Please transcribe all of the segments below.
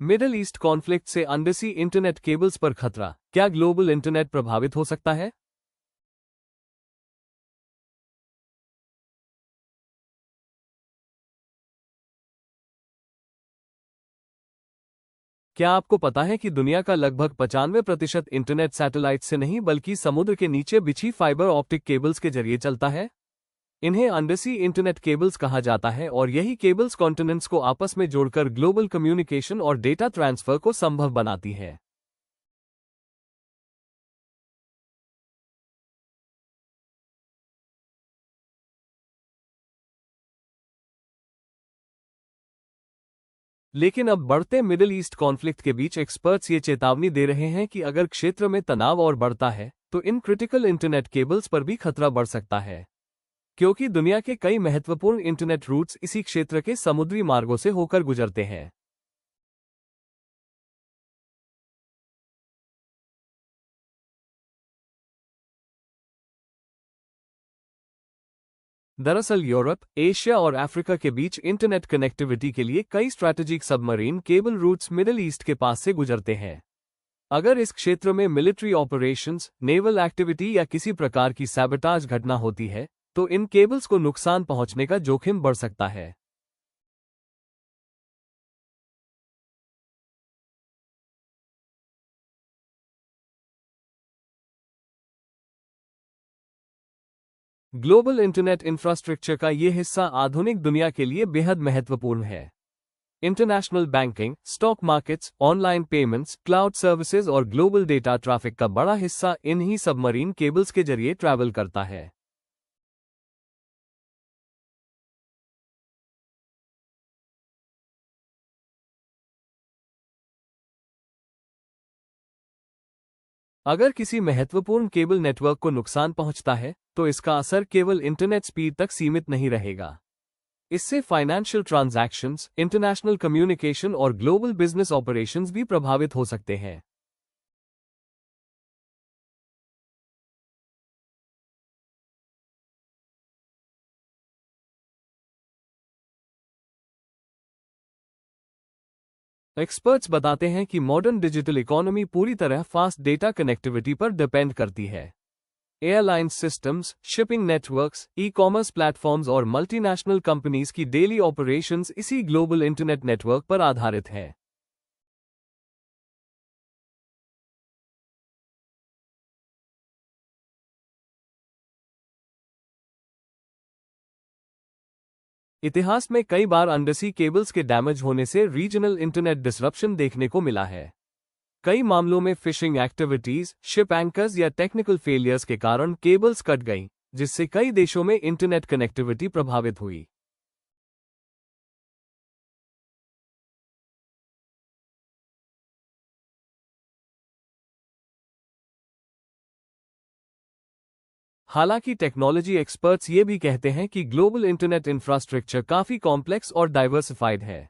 Middle east conflict से undersea internet cables पर खतरा, क्या ग्लोबल इंटरनेट प्रभावित हो सकता है? क्या आपको पता है कि दुनिया का लगभग 95% इंटरनेट सैटेलाइट से नहीं बल्कि समुद्र के नीचे बिछी फाइबर ऑप्टिक केबल्स के जरिए चलता है? इन्हें अंडरसी इंटरनेट केबल्स कहा जाता है और यही केबल्स कॉन्टिनेंट्स को आपस में जोड़कर ग्लोबल कम्युनिकेशन और डेटा ट्रांसफर को संभव बनाती है। लेकिन अब बढ़ते मिडिल ईस्ट कॉन्फ्लिक्ट के बीच एक्सपर्ट्स ये चेतावनी दे रहे हैं कि अगर क्षेत्र में तनाव और बढ़ता है तो इन क्रिटिकल इंटरनेट केबल्स पर भी खतरा बढ़ सकता है, क्योंकि दुनिया के कई महत्वपूर्ण इंटरनेट रूट्स इसी क्षेत्र के समुद्री मार्गों से होकर गुजरते हैं। दरअसल यूरोप, एशिया और अफ्रीका के बीच इंटरनेट कनेक्टिविटी के लिए कई strategic submarine cable routes middle east के पास से गुजरते हैं। अगर इस क्षेत्र में मिलिट्री ऑपरेशंस, नेवल एक्टिविटी या किसी प्रकार की सैबोटाज घटना होती है, तो इन केबल्स को नुकसान पहुंचने का जोखिम बढ़ सकता है। ग्लोबल इंटरनेट इंफ्रास्ट्रक्चर का ये हिस्सा आधुनिक दुनिया के लिए बेहद महत्वपूर्ण है। International banking, stock markets, online payments, cloud services और ग्लोबल डेटा ट्रैफिक का बड़ा हिस्सा इन्हीं सबमरीन केबल्स के जरिए ट्रैवल करता है। अगर किसी महत्वपूर्ण केबल नेटवर्क को नुकसान पहुंचता है, तो इसका असर केवल इंटरनेट स्पीड तक सीमित नहीं रहेगा। इससे फाइनेंशियल ट्रांजैक्शंस, इंटरनेशनल कम्युनिकेशन और ग्लोबल बिजनेस ऑपरेशंस भी प्रभावित हो सकते हैं। एक्सपर्ट्स बताते हैं कि मॉडर्न डिजिटल इकोनॉमी पूरी तरह फास्ट डेटा कनेक्टिविटी पर डिपेंड करती है। Airlines systems, shipping networks, e-commerce platforms और मल्टीनेशनल कंपनीज की डेली ऑपरेशंस इसी ग्लोबल इंटरनेट नेटवर्क पर आधारित है। इतिहास में कई बार अंडरसी केबल्स के डैमेज होने से रीजनल इंटरनेट डिसरप्शन देखने को मिला है। कई मामलों में फिशिंग एक्टिविटीज, शिप एंकर्स या टेक्निकल फेलियर्स के कारण केबल्स कट गईं, जिससे कई देशों में इंटरनेट कनेक्टिविटी प्रभावित हुई। हालांकि टेक्नोलॉजी एक्सपर्ट्स ये भी कहते हैं कि ग्लोबल इंटरनेट इंफ्रास्ट्रक्चर काफी कॉम्प्लेक्स और डाइवर्सिफाइड है।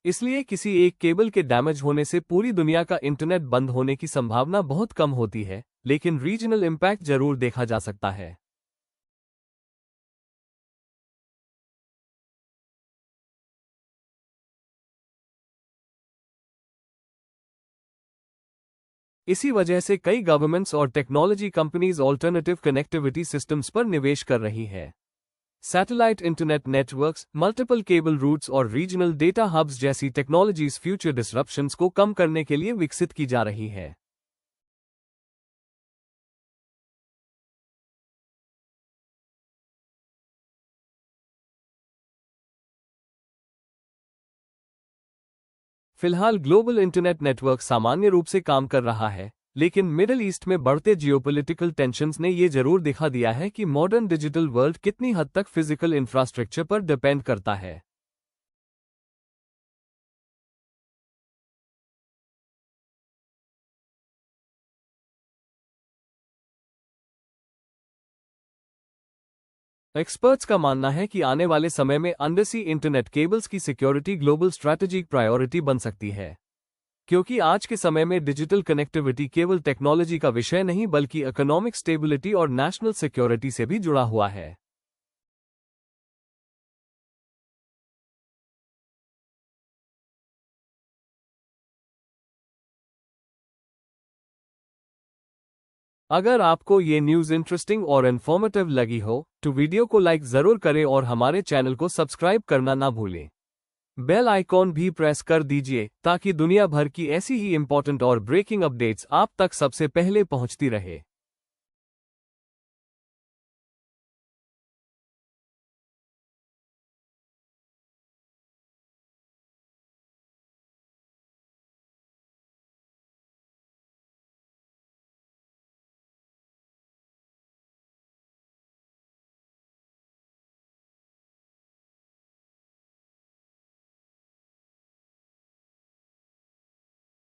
इसलिए किसी एक केबल के डैमेज होने से पूरी दुनिया का इंटरनेट बंद होने की संभावना बहुत कम होती है, लेकिन रीजनल इम्पैक्ट जरूर देखा जा सकता है। इसी वजह से कई गवर्नमेंट्स और technology companies alternative connectivity systems पर निवेश कर रही है। Satellite internet networks, multiple cable routes और रीजनल डेटा हब्स जैसी टेक्नोलॉजीज फ्यूचर डिसरप्शंस को कम करने के लिए विकसित की जा रही है। फिलहाल ग्लोबल इंटरनेट नेटवर्क सामान्य रूप से काम कर रहा है, लेकिन मिडिल ईस्ट में बढ़ते जियोपॉलिटिकल टेंशन्स ने ये जरूर दिखा दिया है कि मॉडर्न डिजिटल वर्ल्ड कितनी हद तक फिजिकल इंफ्रास्ट्रक्चर पर डिपेंड करता है। एक्सपर्ट्स का मानना है कि आने वाले समय में अंडरसी इंटरनेट केबल्स की सिक्योरिटी ग्लोबल स्ट्रैटेजिक प्रायोरिटी बन सकती है, क्योंकि आज के समय में डिजिटल कनेक्टिविटी केवल टेक्नोलॉजी का विषय नहीं बल्कि इकोनॉमिक स्टेबिलिटी और नेशनल सिक्योरिटी से भी जुड़ा हुआ है। अगर आपको ये न्यूज़ इंटरेस्टिंग और इन्फॉर्मेटिव लगी हो तो वीडियो को लाइक ज़रूर करें और हमारे चैनल को सब्सक्राइब करना ना भूलें। बेल आइकॉन भी प्रेस कर दीजिए ताकि दुनिया भर की ऐसी ही इंपॉर्टेंट और ब्रेकिंग अपडेट्स आप तक सबसे पहले पहुंचती रहे।